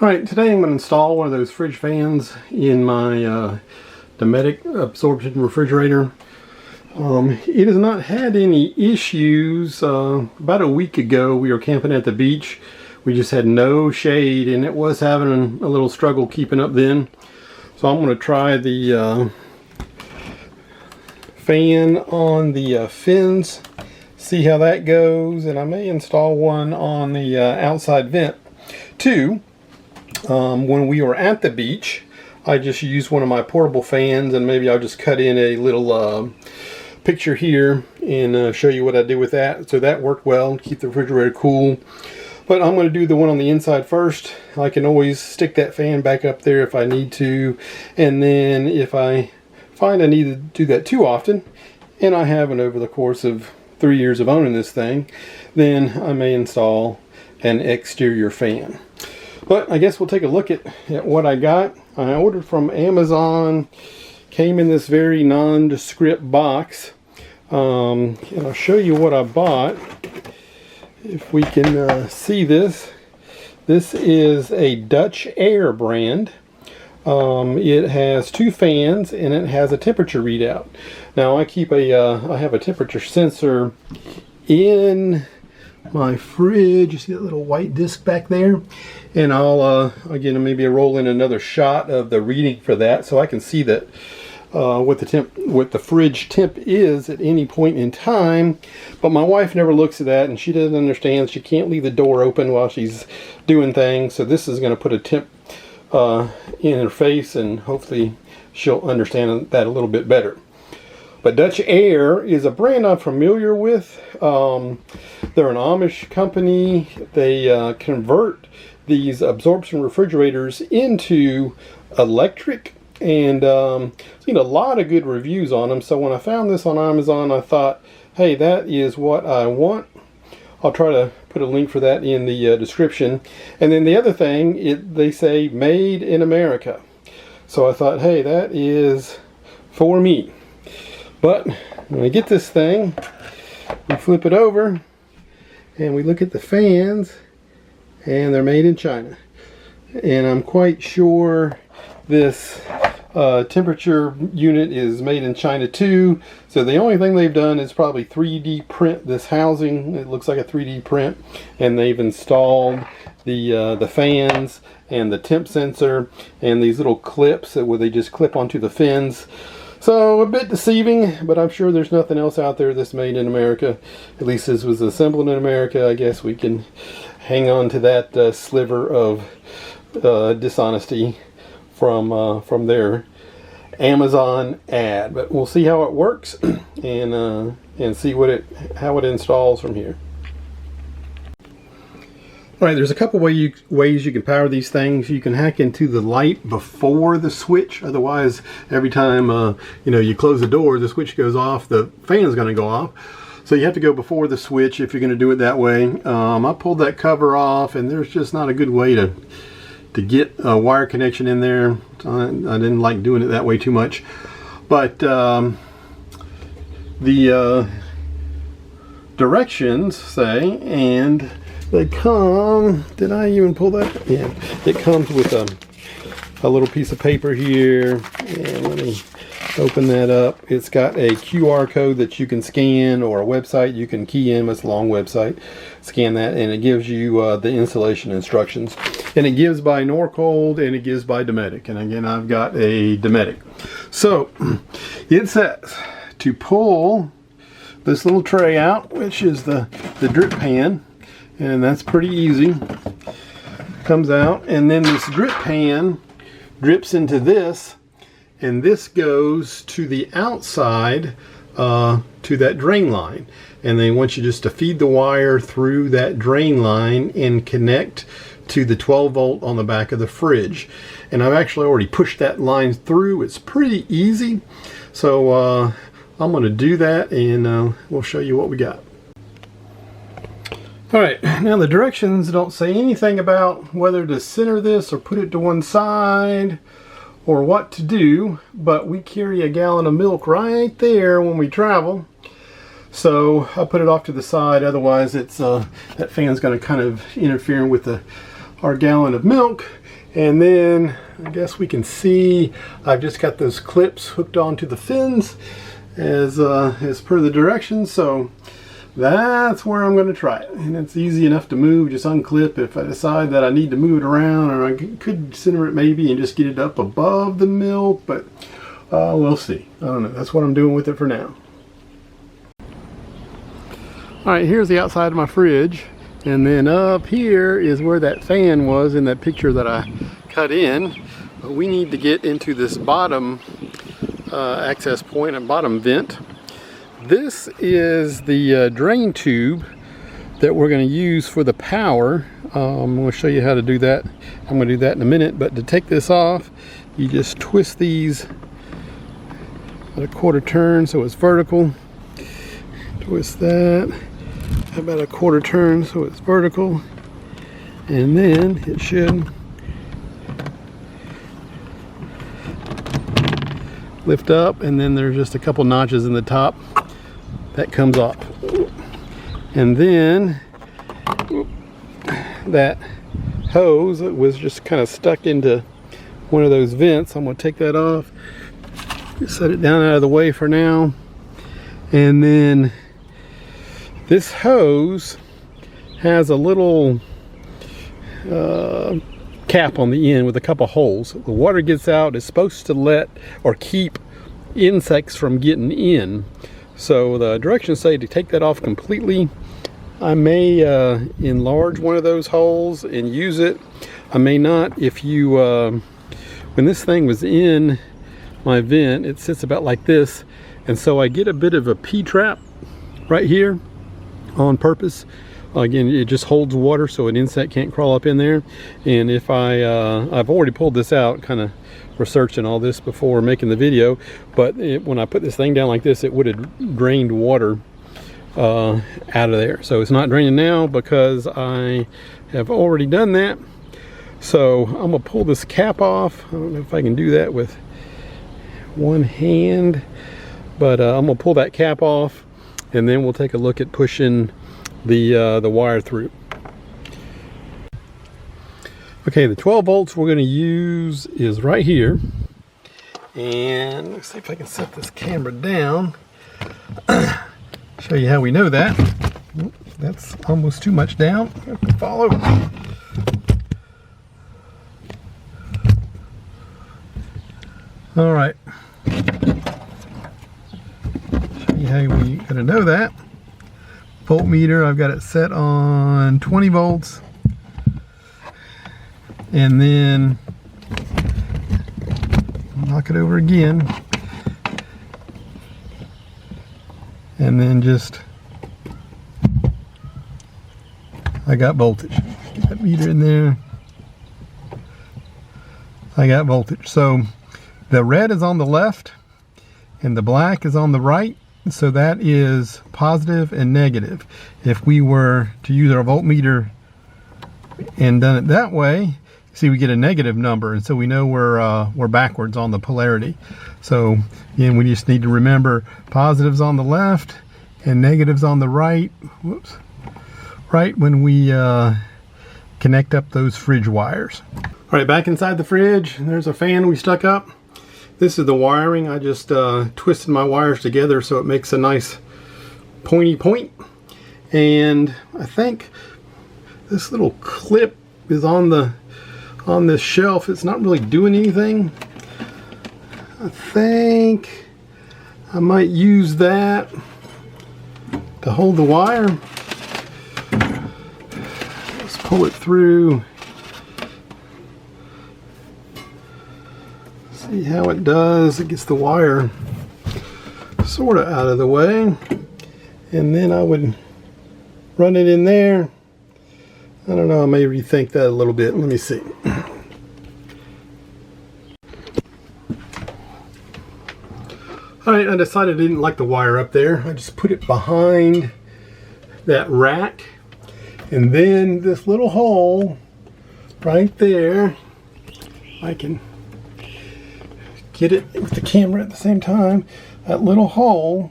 Alright, today I'm going to install one of those fridge fans in my Dometic absorption refrigerator. It has not had any issues. About a week ago we were camping at the beach. We just had no shade and it was having a little struggle keeping up then. So I'm going to try the fan on the fins, see how that goes, and I may install one on the outside vent too. When we were at the beach, I just used one of my portable fans, and maybe I'll just cut in a little picture here and show you what I did with that. So that worked well, keep the refrigerator cool. But I'm going to do the one on the inside first. I can always stick that fan back up there if I need to, and then if I find I need to do that too often, and I haven't over the course of 3 years of owning this thing, then I may install an exterior fan. But I guess we'll take a look at what I got. I ordered from Amazon, came in this very nondescript box, and I'll show you what I bought. If we can see this, this is a Dutch Air brand. It has 2 fans and it has a temperature readout. Now I keep I have a temperature sensor in my fridge. You see that little white disc back there? And I'll again maybe roll in another shot of the reading for that so I can see that what the fridge temp is at any point in time. But my wife never looks at that, and she doesn't understand. She can't leave the door open while she's doing things. So this is going to put a temp in her face, and hopefully she'll understand that a little bit better. But Dutch Air is a brand I'm familiar with. They're an Amish company. They convert these absorption refrigerators into electric, and seen a lot of good reviews on them. So when I found this on Amazon, I thought, hey, that is what I want. I'll try to put a link for that in the description. And then the other thing, they say made in America. So I thought, hey, that is for me. But when I get this thing, we flip it over and we look at the fans, and they're made in China. And I'm quite sure this temperature unit is made in China too. So the only thing they've done is probably 3D print this housing. It looks like a 3D print, and they've installed the fans and the temp sensor and these little clips where they just clip onto the fins. So a bit deceiving, but I'm sure there's nothing else out there that's made in America. At least this was assembled in America. I guess we can hang on to that sliver of dishonesty from their Amazon ad. But we'll see how it works and see how it installs from here. Alright, there's a couple ways you can power these things. You can hack into the light before the switch. Otherwise, every time you close the door, the switch goes off, the fan is going to go off. So you have to go before the switch if you're going to do it that way. I pulled that cover off, and there's just not a good way to get a wire connection in there. I didn't like doing it that way too much. But the directions say, and they come, did I even pull that? Yeah, it comes with a little piece of paper here, and let me open that up. It's got a QR code that you can scan, or a website you can key in. It's a long website. Scan that, and it gives you the installation instructions. And it gives by Norcold, and it gives by Dometic. And again, I've got a Dometic. So it says to pull this little tray out, which is the drip pan. And that's pretty easy. Comes out, and then this drip pan drips into this, and this goes to the outside to that drain line. And they want you just to feed the wire through that drain line and connect to the 12 volt on the back of the fridge. And I've actually already pushed that line through. It's pretty easy. So I'm going to do that, and we'll show you what we got. Alright, now the directions don't say anything about whether to center this or put it to one side or what to do, but we carry a gallon of milk right there when we travel. So I put it off to the side, otherwise it's that fan's going to kind of interfere with our gallon of milk. And then I guess we can see I've just got those clips hooked onto the fins as per the directions. So that's where I'm going to try it. And it's easy enough to move, just unclip if I decide that I need to move it around, or I could center it maybe and just get it up above the milk, but we'll see. I don't know. That's what I'm doing with it for now. All right, here's the outside of my fridge. And then up here is where that fan was in that picture that I cut in. But we need to get into this bottom access point and bottom vent. This is the drain tube that we're going to use for the power. I'm going to show you how to do that. I'm going to do that in a minute. But to take this off, you just twist these at a quarter turn so it's vertical. Twist that about a quarter turn so it's vertical, and then it should lift up, and then there's just a couple notches in the top that comes off, and then that hose was just kind of stuck into one of those vents. I'm going to take that off, set it down out of the way for now, and then this hose has a little cap on the end with a couple holes. The water gets out. It's supposed to let or keep insects from getting in. So the directions say to take that off completely. I may enlarge one of those holes and use it. I may not. If you, when this thing was in my vent, it sits about like this, and so I get a bit of a P-trap right here on purpose. Again, it just holds water so an insect can't crawl up in there. And if I've already pulled this out, kind of researching all this before making the video, but when I put this thing down like this, it would have drained water out of there. So it's not draining now because I have already done that. So I'm gonna pull this cap off. I don't know if I can do that with one hand, but I'm gonna pull that cap off, and then we'll take a look at pushing the wire through. Okay, the 12 volts we're going to use is right here, and let's see if I can set this camera down. Show you how we know that. That's almost too much down. Follow. All right. Show you how we got to know that. Voltmeter, I've got it set on 20 volts, and then knock it over again, and then just I got voltage. Get that meter in there. I got voltage. So the red is on the left and the black is on the right. So that is positive and negative. If we were to use our voltmeter and done it that way, see, we get a negative number, and so we know we're backwards on the polarity. So again, we just need to remember positives on the left and negatives on the right. Whoops. Right when we connect up those fridge wires. All right, back inside the fridge, there's a fan we stuck up. This is the wiring. I just twisted my wires together so it makes a nice pointy point. And I think this little clip is on this shelf. It's not really doing anything. I think I might use that to hold the wire. Let's pull it through. See how it does. It gets the wire sort of out of the way, and then I would run it in there. I don't know, I may rethink that a little bit. Let me see. Alright, I decided I didn't like the wire up there. I just put it behind that rack, and then this little hole right there, I can get it with the camera at the same time. That little hole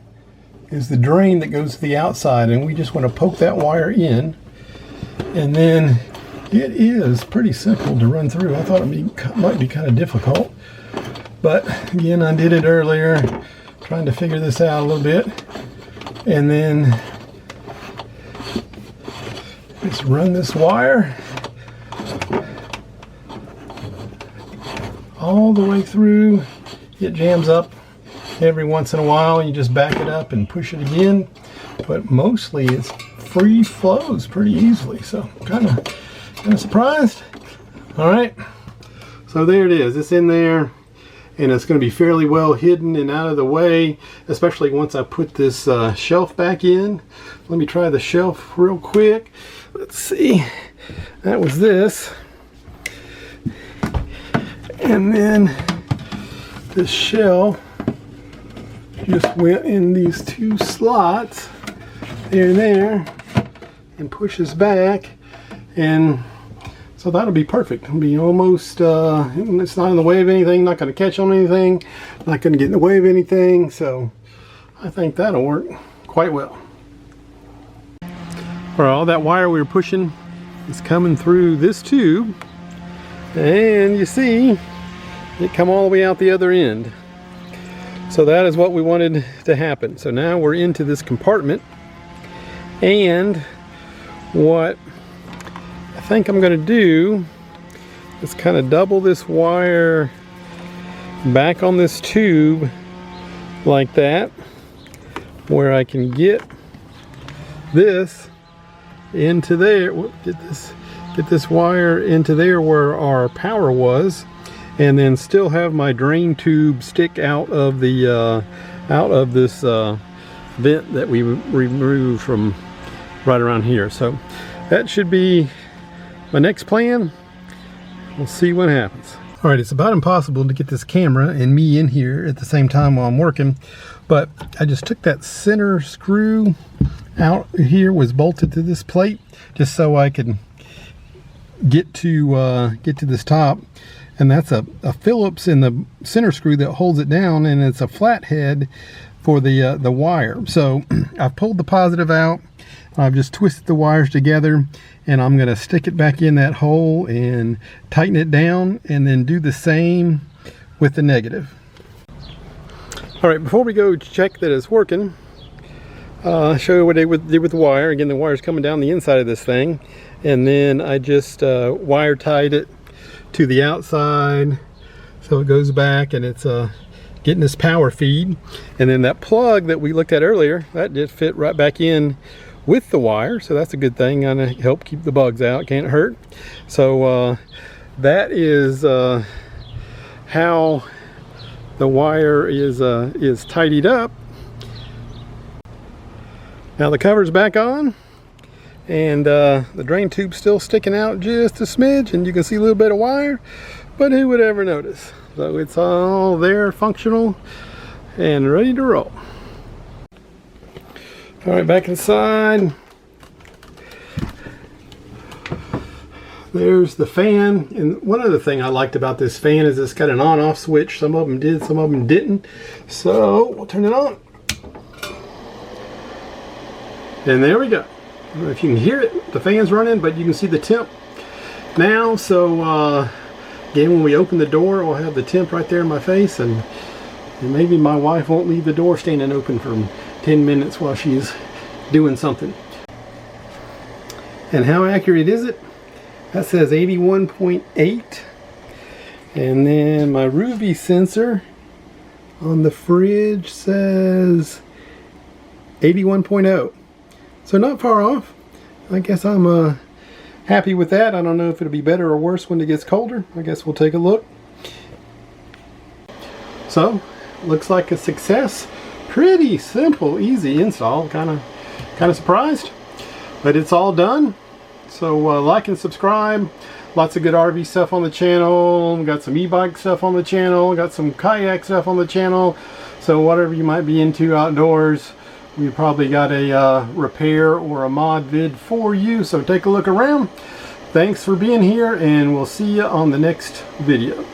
is the drain that goes to the outside, and we just want to poke that wire in, and then it is pretty simple to run through. I thought it might be kind of difficult, but again, I did it earlier, trying to figure this out a little bit, and then just run this wire all the way through. It jams up every once in a while. You just back it up and push it again, but mostly it's free flows pretty easily, so kind of surprised. All right, so there it is. It's in there, and it's going to be fairly well hidden and out of the way, especially once I put this shelf back in. Let me try the shelf real quick. Let's see. That was this. And then this shell just went in these two slots there and there and pushes back, and so that'll be perfect. It'll be almost it's not in the way of anything, not going to catch on anything, not going to get in the way of anything, so I think that'll work quite well. All that wire we were pushing is coming through this tube, and you see it come all the way out the other end. So that is what we wanted to happen. So now we're into this compartment, and what I think I'm going to do is kind of double this wire back on this tube like that, where I can get this into there. Get this wire into there where our power was, and then still have my drain tube stick out of the this vent that we removed from right around here. So that should be my next plan. We'll see what happens. All right, it's about impossible to get this camera and me in here at the same time while I'm working, but I just took that center screw out here, was bolted to this plate just so I could get to this top. And that's a Phillips in the center screw that holds it down, and it's a flathead for the wire. So I've pulled the positive out, I've just twisted the wires together, and I'm going to stick it back in that hole and tighten it down, and then do the same with the negative. All right, before we go check that it's working, I'll show you what I did with the wire. Again, the wire's coming down the inside of this thing, and then I just wire tied it to the outside so it goes back, and it's getting this power feed. And then that plug that we looked at earlier, that just fit right back in with the wire, so that's a good thing. Gonna help keep the bugs out, can't hurt. So that is how the wire is tidied up. Now the cover's back on, and the drain tube's still sticking out just a smidge, and you can see a little bit of wire, but who would ever notice? So it's all there, functional and ready to roll. All right, back inside. There's the fan, and one other thing I liked about this fan is it's got an on-off switch. Some of them did, some of them didn't. So we'll turn it on. And there we go. I don't know if you can hear it, the fan's running, but you can see the temp now. So again, when we open the door, we'll have the temp right there in my face, and maybe my wife won't leave the door standing open for 10 minutes while she's doing something. And how accurate is it? That says 81.8. And then my Ryobi sensor on the fridge says 81.0. So not far off. I guess I'm happy with that. I don't know if it'll be better or worse when it gets colder. I guess we'll take a look. So, looks like a success. Pretty simple, easy install. Kind of surprised, but it's all done. So like and subscribe. Lots of good RV stuff on the channel. We got some e-bike stuff on the channel. Got some kayak stuff on the channel. So whatever you might be into outdoors, we probably got a repair or a mod vid for you. So take a look around. Thanks for being here, and we'll see you on the next video.